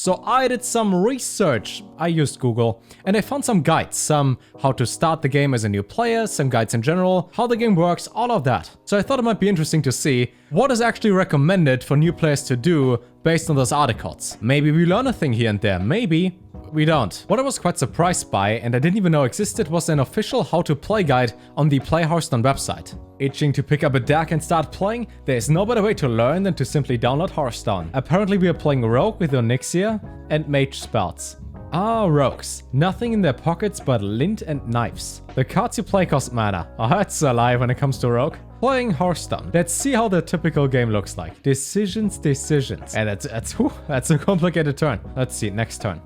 So I did some research. I used Google and I found some guides, some how to start the game as a new player, some guides in general, how the game works, all of that. So I thought it might be interesting to see what is actually recommended for new players to do based on those articles. Maybe we learn a thing here and there, maybe we don't. What I was quite surprised by, and I didn't even know existed, was an official how to play guide on the Play Hearthstone website. Itching to pick up a deck and start playing? There's no better way to learn than to simply download Hearthstone. Apparently we are playing Rogue with Onyxia and Mage spells. Ah, rogues. Nothing in their pockets but lint and knives. The cards you play cost mana. Oh, that's a lie when it comes to Rogue. Playing Hearthstone. Let's see how the typical game looks like. Decisions. And that's a complicated turn. Let's see, next turn.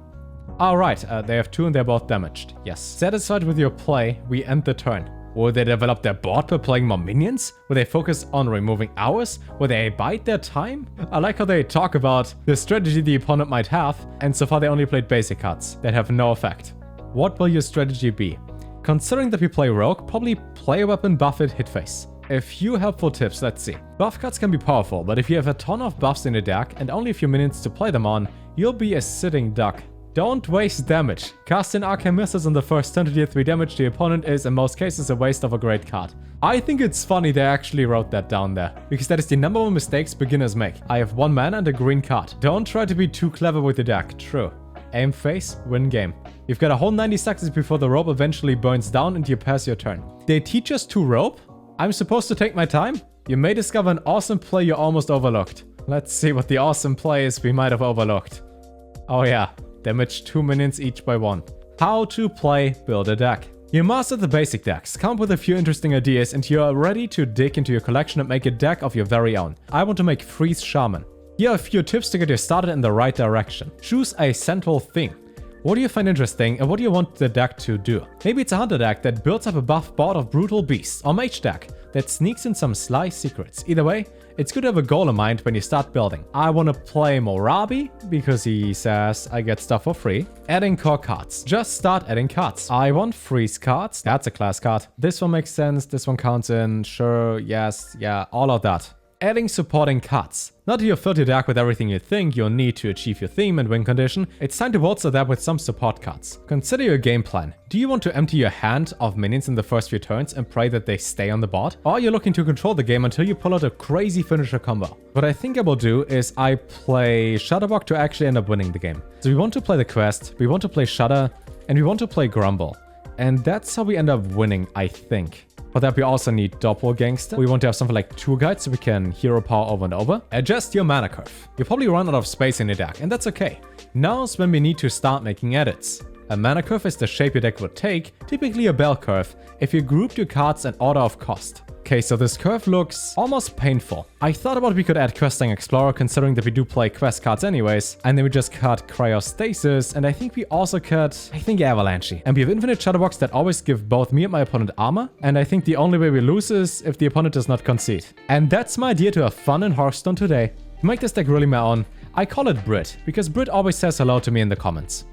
Alright, they have 2 and they're both damaged. Yes. Satisfied with your play, we end the turn. Will they develop their board by playing more minions? Will they focus on removing hours? Will they bide their time? I like how they talk about the strategy the opponent might have, and so far they only played basic cards that have no effect. What will your strategy be? Considering that we play Rogue, probably play a weapon, buff it, hit face. A few helpful tips, let's see. Buff cards can be powerful, but if you have a ton of buffs in your deck and only a few minutes to play them on, you'll be a sitting duck. Don't waste damage. Casting Arcane Missiles on the first turn to deal 3 damage to the opponent is in most cases a waste of a great card. I think it's funny they actually wrote that down there, because that is the number 1 mistakes beginners make. I have 1 mana and a green card. Don't try to be too clever with the deck, true. Aim face, win game. You've got a whole 90 seconds before the rope eventually burns down and you pass your turn. They teach us to rope? I'm supposed to take my time? You may discover an awesome play you almost overlooked. Let's see what the awesome play is we might have overlooked. Oh yeah. Damage 2 minions each by 1. How to play, build a deck. You mastered the basic decks, come up with a few interesting ideas, and you are ready to dig into your collection and make a deck of your very own. I want to make Freeze Shaman. Here are a few tips to get you started in the right direction. Choose a central theme. What do you find interesting and what do you want the deck to do? Maybe it's a hunter deck that builds up a buff board of brutal beasts, or mage deck that sneaks in some sly secrets. Either way, it's good to have a goal in mind when you start building. I want to play Morabi because he says I get stuff for free. Adding core cards. Just start adding cards. I want freeze cards. That's a class card. This one makes sense. This one counts in. Sure, yes, yeah, all of that. Adding supporting cards. Not that you've filled your deck with everything you think you'll need to achieve your theme and win condition, it's time to bolster that with some support cards. Consider your game plan. Do you want to empty your hand of minions in the first few turns and pray that they stay on the board? Or are you looking to control the game until you pull out a crazy finisher combo? What I think I will do is I play Shutterbox to actually end up winning the game. So we want to play the quest, we want to play Shudder, and we want to play Grumble. And that's how we end up winning, I think. For that we also need Doppelgangster. We want to have something like 2 guides so we can hero power over and over. Adjust your mana curve. You probably run out of space in your deck, and that's okay. Now's when we need to start making edits. A mana curve is the shape your deck would take, typically a bell curve, if you grouped your cards in order of cost. Okay, so this curve looks almost painful. I thought about we could add Questing Explorer, considering that we do play quest cards anyways, and then we just cut Cryostasis, and I think we also cut, Avalanche. And we have infinite Shutterbox that always give both me and my opponent armor, and I think the only way we lose is if the opponent does not concede. And that's my idea to have fun in Hearthstone today. To make this deck really my own, I call it Brit, because Brit always says hello to me in the comments.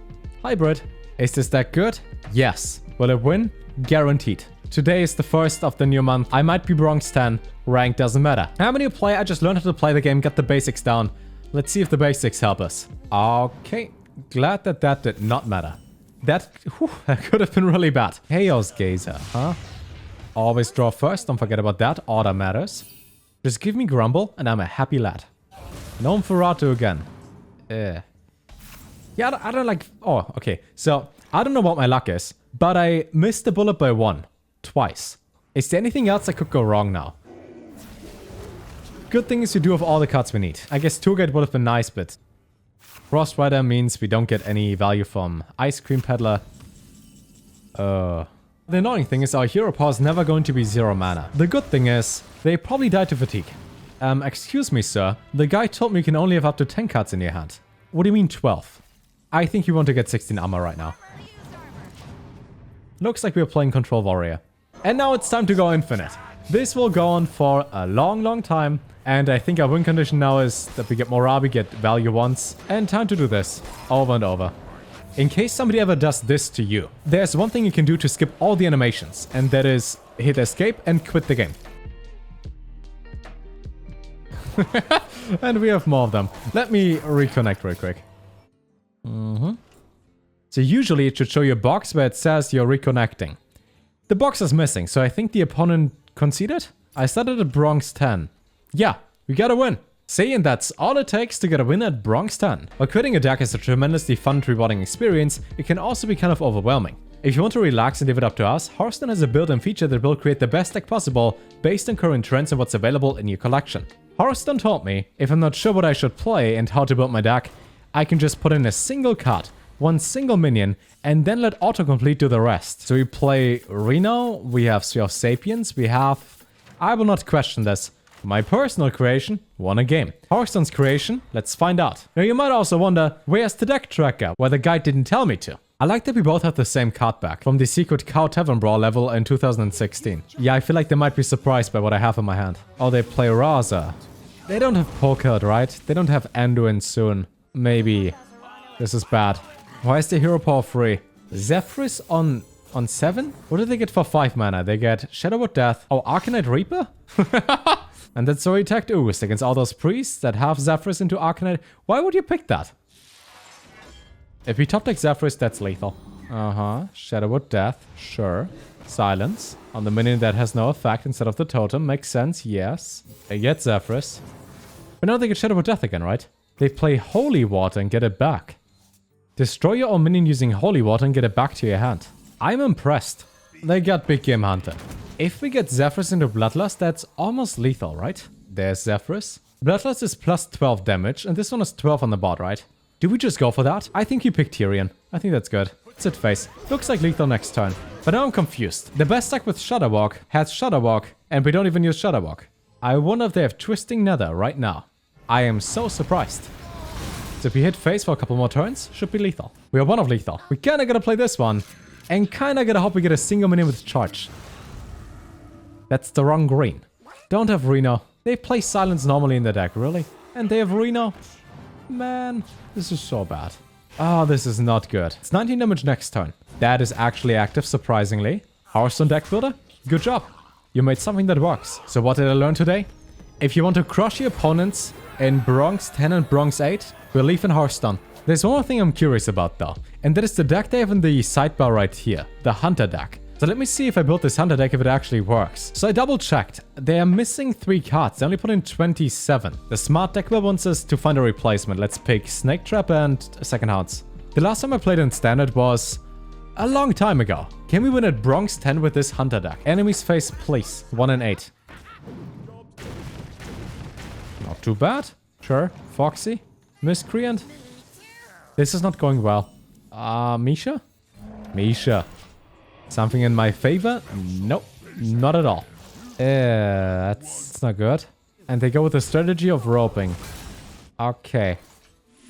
Hi Brit. Is this deck good? Yes. Will it win? Guaranteed. Today is the first of the new month. I might be Bronx 10. Rank doesn't matter. How many play? I just learned how to play the game, got the basics down. Let's see if the basics help us. Okay. Glad that that did not matter. That could have been really bad. Chaos Gazer, huh? Always draw first. Don't forget about that. Order matters. Just give me Grumble and I'm a happy lad. Gnome Ferrato again. Yeah, I don't like... Oh, okay. So, I don't know what my luck is, but I missed the bullet by 1. Twice. Is there anything else that could go wrong now? Good thing is you do have all the cards we need. I guess 2 guide would have been nice, but... Frost Rider means we don't get any value from Ice Cream Peddler. The annoying thing is our hero power is never going to be 0 mana. The good thing is, they probably die to fatigue. Excuse me, sir. The guy told me you can only have up to 10 cards in your hand. What do you mean 12? I think you want to get 16 armor right now. Looks like we're playing Control Warrior. And now it's time to go infinite. This will go on for a long time. And I think our win condition now is that we get Morabi, get value once. And time to do this over and over. In case somebody ever does this to you, there's one thing you can do to skip all the animations. And that is hit escape and quit the game. And we have more of them. Let me reconnect real quick. So usually it should show you a box where it says you're reconnecting. The box is missing, so I think the opponent conceded? I started at Bronx 10. Yeah, we got a win. See, and that's all it takes to get a win at Bronx 10. While quitting a deck is a tremendously fun and rewarding experience, it can also be kind of overwhelming. If you want to relax and leave it up to us, Hearthstone has a built-in feature that will create the best deck possible based on current trends and what's available in your collection. Hearthstone told me, if I'm not sure what I should play and how to build my deck, I can just put in a single card, one single minion, and then let autocomplete do the rest. So we play Reno, we have Sphere of Sapiens, we have... I will not question this. My personal creation won a game. Hearthstone's creation, let's find out. Now you might also wonder, where's the deck tracker, where the guide didn't tell me to? I like that we both have the same card back from the Secret Cow Tavern Brawl level in 2016. Yeah, I feel like they might be surprised by what I have in my hand. Oh, they play Raza. They don't have Polkard, right? They don't have Anduin soon. Maybe. This is bad. Why is the hero power free? Zephrys on 7? What do they get for 5 mana? They get Shadowwood Death. Oh, Arcanite Reaper? And then Sorry Attacked Ooze against all those priests that have Zephrys into Arcanite. Why would you pick that? If we top deck Zephrys, that's lethal. Shadowwood Death, sure. Silence. On the minion that has no effect instead of the totem. Makes sense, yes. They get Zephrys. But now they get Shadowwood Death again, right? They play Holy Water and get it back. Destroy your own minion using Holy Water and get it back to your hand. I'm impressed. They got Big Game Hunter. If we get Zephrys into Bloodlust, that's almost lethal, right? There's Zephrys. Bloodlust is plus 12 damage, and this one is 12 on the board, right? Do we just go for that? I think you picked Tyrion. I think that's good. Sit face. Looks like lethal next turn. But now I'm confused. The best deck with Shudderwalk has Shudderwalk, and we don't even use Shudderwalk. I wonder if they have Twisting Nether right now. I am so surprised. So if we hit face for a couple more turns, should be lethal. We are one of lethal. We kinda gotta play this one, and kinda gotta hope we get a single minion with charge. That's the wrong green. Don't have Reno. They play Silence normally in the deck, really? And they have Reno? Man, this is so bad. Oh, this is not good. It's 19 damage next turn. That is actually active, surprisingly. Hearthstone deck builder? Good job. You made something that works. So what did I learn today? If you want to crush your opponents in Bronx 10 and Bronx 8, believe in Hearthstone. There's one more thing I'm curious about though, and that is the deck they have in the sidebar right here, the Hunter deck. So let me see if I built this Hunter deck if it actually works. So I double checked. They are missing 3 cards. They only put in 27. The smart deck builder wants us to find a replacement. Let's pick Snake Trap and Second Hounds. The last time I played in Standard was a long time ago. Can we win at Bronx 10 with this Hunter deck? Enemies face, please. 1 and 8. Not too bad. Sure. Foxy. Miscreant. This is not going well. Misha? Misha. Something in my favor? Nope. Not at all. That's not good. And they go with the strategy of roping. Okay.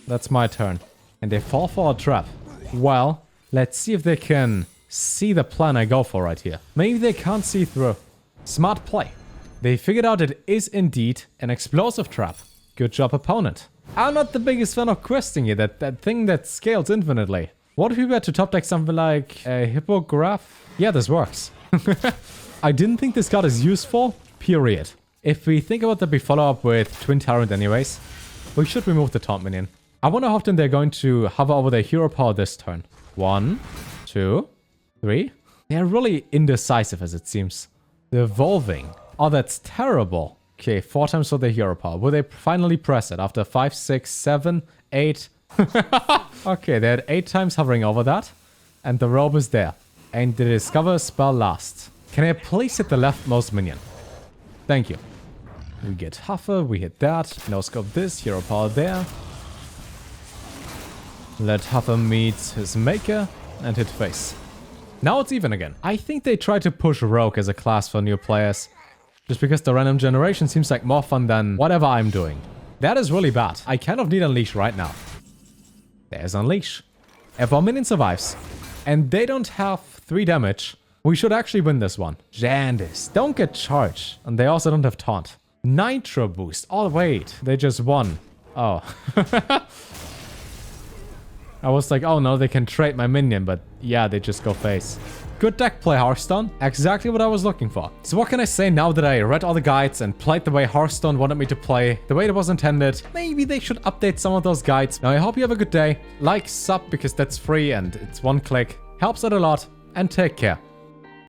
That's my turn. And they fall for a trap. Well, let's see if they can see the plan I go for right here. Maybe they can't see through. Smart play. They figured out it is indeed an explosive trap. Good job, opponent. I'm not the biggest fan of questing here, that thing that scales infinitely. What if we were to top deck something like a Hippogriff? Yeah, this works. I didn't think this card is useful, period. If we think about that we follow up with Twin Tyrant anyways, we should remove the taunt minion. I wonder how often they're going to hover over their hero power this turn. 1, 2, 3. They're really indecisive as it seems. They're evolving. Oh, that's terrible. Okay, 4 times for the hero power. Will they finally press it after 5, 6, 7, 8? Okay, they had 8 times hovering over that. And the robe is there. And the discover spell lasts. Can I please hit the leftmost minion? Thank you. We get Huffer, we hit that. No scope this, hero power there. Let Huffer meet his maker and hit face. Now it's even again. I think they try to push Rogue as a class for new players. Just because the random generation seems like more fun than whatever I'm doing. That is really bad. I kind of need Unleash right now. There's Unleash. If our minion survives, and they don't have 3 damage, we should actually win this one. Jandis. Don't get charged. And they also don't have taunt. Nitro boost. Oh, wait. They just won. Oh. I was like, oh no, they can trade my minion, but yeah, they just go face. Good deck play, Hearthstone. Exactly what I was looking for. So what can I say now that I read all the guides and played the way Hearthstone wanted me to play, the way it was intended? Maybe they should update some of those guides. Now, I hope you have a good day. Like, sub, because that's free and it's one click. Helps out a lot, and take care.